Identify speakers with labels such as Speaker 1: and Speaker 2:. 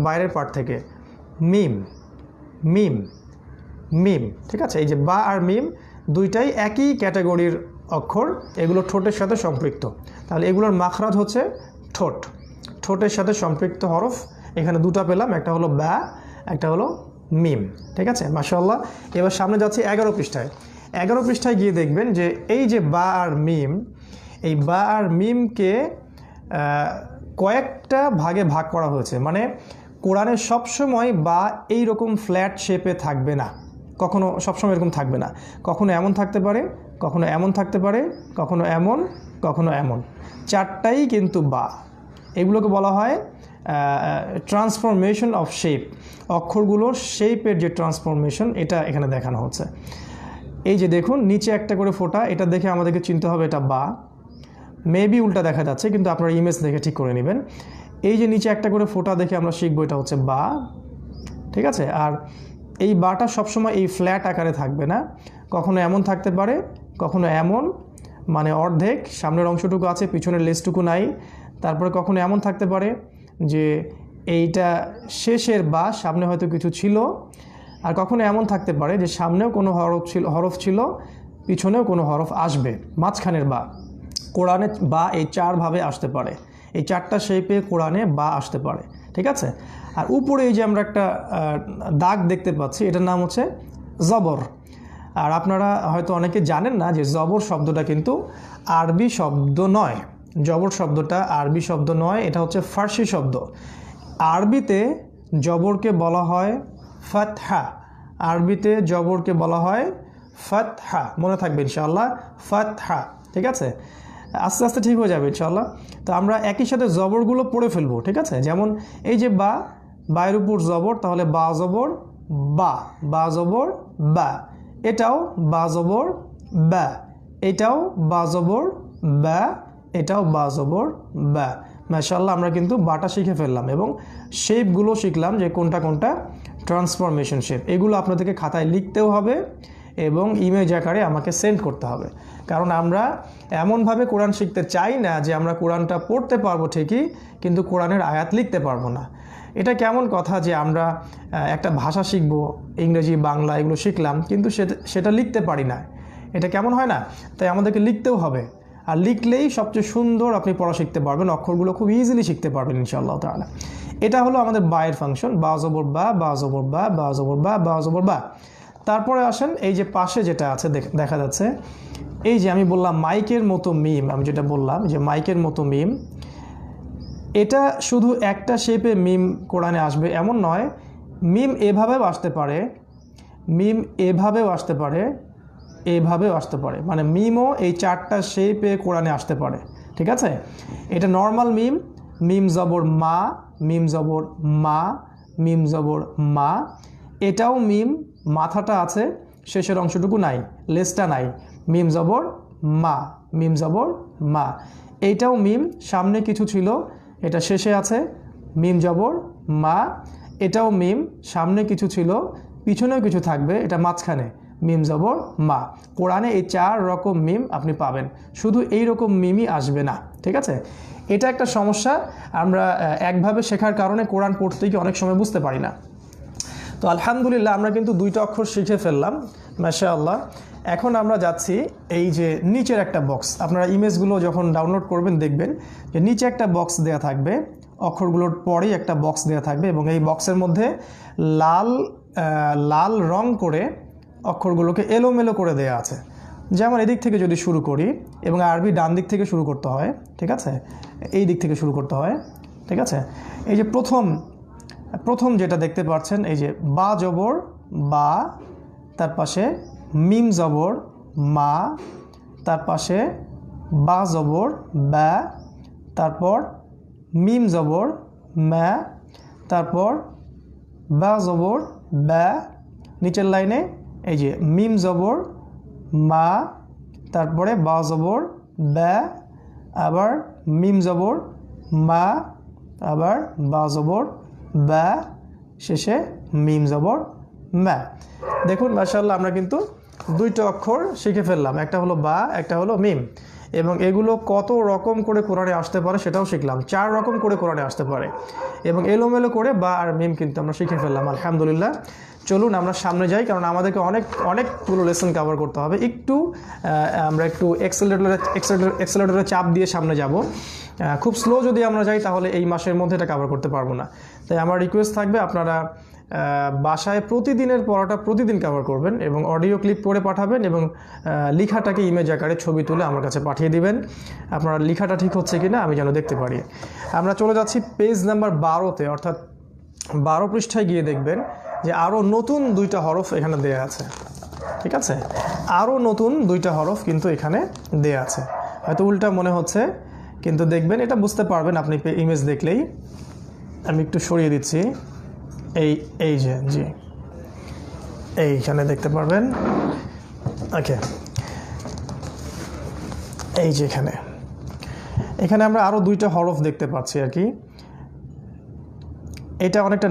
Speaker 1: বাইরের পার্ট থেকে মিম মিম মিম, ঠিক আছে। এই যে বা আর মিম দুইটাই একই ক্যাটাগরির অক্ষর, এগুলো ঠোঁটের সাথে সম্পৃক্ত। তাহলে এগুলোর মাখরাজ হচ্ছে ঠোঁট, ঠোঁটের সাথে সম্পৃক্ত হরফ। এখানে দুটো পেলাম, একটা হলো বা, একটা হলো মিম, ঠিক আছে। মাশাআল্লাহ। এবার সামনে যাচ্ছি 11 পৃষ্ঠায়। 11 পৃষ্ঠায় গিয়ে দেখবেন যে এই যে বা আর মিম, এই বা আর মিমকে কয়েকটা ভাগে ভাগ করা হয়েছে। মানে কোরআনে সবসময় বা এইরকম ফ্ল্যাট শেপে থাকবে না, কখনো সবসময় এরকম থাকবে না। কখনো এমন থাকতে পারে, কখনো এমন থাকতে পারে, কখনো এমন, কখনো এমন। চারটাই কিন্তু বা। এগুলোকে বলা হয় ট্রান্সফরমেশন অফ শেপ। অক্ষরগুলোর শেপের যে ট্রান্সফরমেশন, এটা এখানে দেখানো হচ্ছে। এই যে দেখুন নিচে একটা করে ফোঁটা, এটা দেখে আমাদেরকে চিনতে হবে এটা বা। মেবি উল্টা দেখা যাচ্ছে, কিন্তু আপনারা ইমেজ দেখে ঠিক করে নেবেন। এই যে নিচে একটা করে ফোঁটা দেখে আমরা শিখবো এটা হচ্ছে বা, ঠিক আছে। আর এই বাটা সবসময় এই ফ্ল্যাট আকারে থাকবে না, কখনো এমন থাকতে পারে, কখনো এমন, মানে অর্ধেক সামনের অংশটুকু আছে, পিছনের লেজটুকু নাই। তারপরে কখনো এমন থাকতে পারে যে এইটা শেষের বা, সামনে হয়তো কিছু ছিল। আর কখনো এমন থাকতে পারে যে সামনেও কোনো হরফ ছিল, পিছনেও কোনো হরফ আসবে, মাঝখানের বা। কোরআনে বা এই চারভাবে আসতে পারে, এই চারটা শেপে কোরআনে বা আসতে পারে, ঠিক আছে। আর উপরে এই যে আমরা একটা দাগ দেখতে পাচ্ছি, এটার নাম হচ্ছে জবর। আর আপনারা হয়তো অনেকে জানেন না যে জবর শব্দটা কিন্তু আরবি শব্দ নয়। জবর শব্দটা আরবি শব্দ নয়, এটা হচ্ছে ফার্সি শব্দ। আরবিতে জবরকে বলা হয় ফাতহা, আরবিতে জবরকে বলা হয় ফাতহা। মনে থাকবে ইনশাআল্লাহ, ফাতহা, ঠিক আছে। আস্তে আস্তে ঠিক হয়ে যাবে ইনশাআল্লাহ। তো আমরা একই সাথে জবরগুলো পড়ে ফেলবো, ঠিক আছে। যেমন এই যে বা, বায়ের উপর জবর, তাহলে বা জবর বা, বা জবর বা। এটাও বা জবর বা, এটাও বা জবর বা, এটাও বা জবর বা। মাশাআল্লাহ, আমরা কিন্তু বাটা শিখে ফেললাম এবং শেপগুলো শিখলাম যে কোনটা কোনটা ট্রান্সফরমেশন শেপ। এগুলো আপনাদেরকে খাতায় লিখতেও হবে এবং ইমেজ আকারে আমাকে সেন্ড করতে হবে। কারণ আমরা এমনভাবে কোরআন শিখতে চাই না যে আমরা কোরআনটা পড়তে পারবো ঠিকই, কিন্তু কোরআনের আয়াত লিখতে পারবো না। এটা কেমন কথা যে আমরা একটা ভাষা শিখব, ইংরেজি বাংলা এগুলো শিখলাম, কিন্তু সেটা লিখতে পারি না। এটা কেমন হয় না? তাই আমাদেরকে লিখতেও হবে। আর লিখলেই সবচেয়ে সুন্দর আপনি পড়া শিখতে পারবেন, অক্ষরগুলো খুব ইজিলি শিখতে পারবেন ইনশাআল্লাহ তাআলা। এটা হলো আমাদের বায়ের ফাংশন, বা জবর বা, বা জবর বা, বা জবর বা, বা জবর বা। তারপরে আসেন এই যে পাশে যেটা আছে দেখা যাচ্ছে, এই যে আমি বললাম মাইকের মতো মিম, আমি যেটা বললাম যে মাইকের মতো মিম, এটা শুধু একটা শেপে মিম কোরআনে আসবে এমন নয়। মিম এভাবেও আসতে পারে, মিম এভাবেও আসতে পারে, এভাবেও আসতে পারে। মানে মিমও এই চারটা শেপে কোরআনে আসতে পারে, ঠিক আছে। এটা নর্মাল মিম, মিম জবর মা, মিম জবর মা, মিম জবর মা। এটাও মিম, মাথাটা আছে, শেষের অংশটুকু নাই, লেজটা নাই। মিম জবর মা, মিম জবর মা। এইটাও মিম, সামনে কিছু ছিল, এটা শেষে আছে, মিম জবর মা। এটাও মিম, সামনে কিছু ছিল, পিছনেও কিছু থাকবে, এটা মাঝখানে, মিম জবর মা। কোরআনে এই 4 রকম মিম আপনি পাবেন, শুধু এই রকম মিমই আসবে না, ঠিক আছে। এটা একটা সমস্যা, আমরা একভাবে শেখার কারণে কোরআন পড়তে গিয়ে অনেক সময় বুঝতে পারি না। তো আলহামদুলিল্লাহ আমরা কিন্তু 2টা অক্ষর শিখে ফেললাম, মাশাআল্লাহ। এখন আমরা যাচ্ছি এই যে নিচের একটা বক্স। আপনারা ইমেজগুলো যখন ডাউনলোড করবেন দেখবেন যে নিচে একটা বক্স দেয়া থাকবে, অক্ষরগুলোর পরেই একটা বক্স দেয়া থাকবে এবং এই বক্সের মধ্যে লাল রং করে অক্ষরগুলোকে এলোমেলো করে দেয়া আছে। যেমন এদিক থেকে যদি শুরু করি, এবং আরবি ডান দিক থেকে শুরু করতে হয়, ঠিক আছে, এই দিক থেকে শুরু করতে হয়, ঠিক আছে। এই যে প্রথম যেটা দেখতে পাচ্ছেন, এই যে বা জবর বা, তার পাশে মিম জবর মা, তার পাশে বা জবর বা, তারপর মিম জবর মা, তারপর বা জবর বা। নিচের লাইনে এই যে মিম জবর মা, তারপরে বা জবর বা, আবার মিম জবর মা, আবার বা জবর বা, শেষে মিম জবর মা। দেখুন মাশাআল্লাহ আমরা কিন্তু 2টা অক্ষর শিখে ফেললাম, একটা হলো বা, একটা হলো মিম। এবং এগুলো কত রকম করে কোরআনে আসতে পারে সেটাও শিখলাম। 4 রকম করে কোরআনে আসতে পারে এবং এলোমেলো করে বা আর মিম কিন্তু আমরা শিখে ফেললাম আলহামদুলিল্লাহ। চলুন আমরা সামনে যাই, কারণ আমাদেরকে অনেকগুলো লেসন কভার করতে হবে। আমরা একটু এক্সেলেটরে চাপ দিয়ে সামনে যাব। খুব স্লো যদি আমরা যাই তাহলে এই মাসের মধ্যে এটা কভার করতে পারবো না। তাই আমার রিকোয়েস্ট থাকবে আপনারা বাসায় প্রতিদিনের পড়াটা প্রতিদিন কভার করবেন এবং অডিও ক্লিপ করে পাঠাবেন এবং লেখাটাকে ইমেজ আকারে ছবি তুলে আমার কাছে পাঠিয়ে দিবেন। আপনারা লেখাটা ঠিক হচ্ছে কিনা আমি যেন দেখতে পারি। আমরা চলে যাচ্ছি পেজ নাম্বার 12-তে, অর্থাৎ 12 পৃষ্ঠায় গিয়ে দেখবেন যে আরও নতুন 2টা হরফ এখানে দেয়া আছে। ঠিক আছে, আরও নতুন 2টা হরফ কিন্তু এখানে দেয়া আছে। হয়তো উল্টা মনে হচ্ছে, কিন্তু দেখবেন এটা বুঝতে পারবেন আপনি ইমেজ দেখলেই। আমি একটু সরিয়ে দিচ্ছি। এই যে জি এইখানে দেখতে পারবেন। ওকে, এই যে এখানে আমরা আরও 2টা হরফ দেখতে পাচ্ছি আর কি। এটা অনেকটা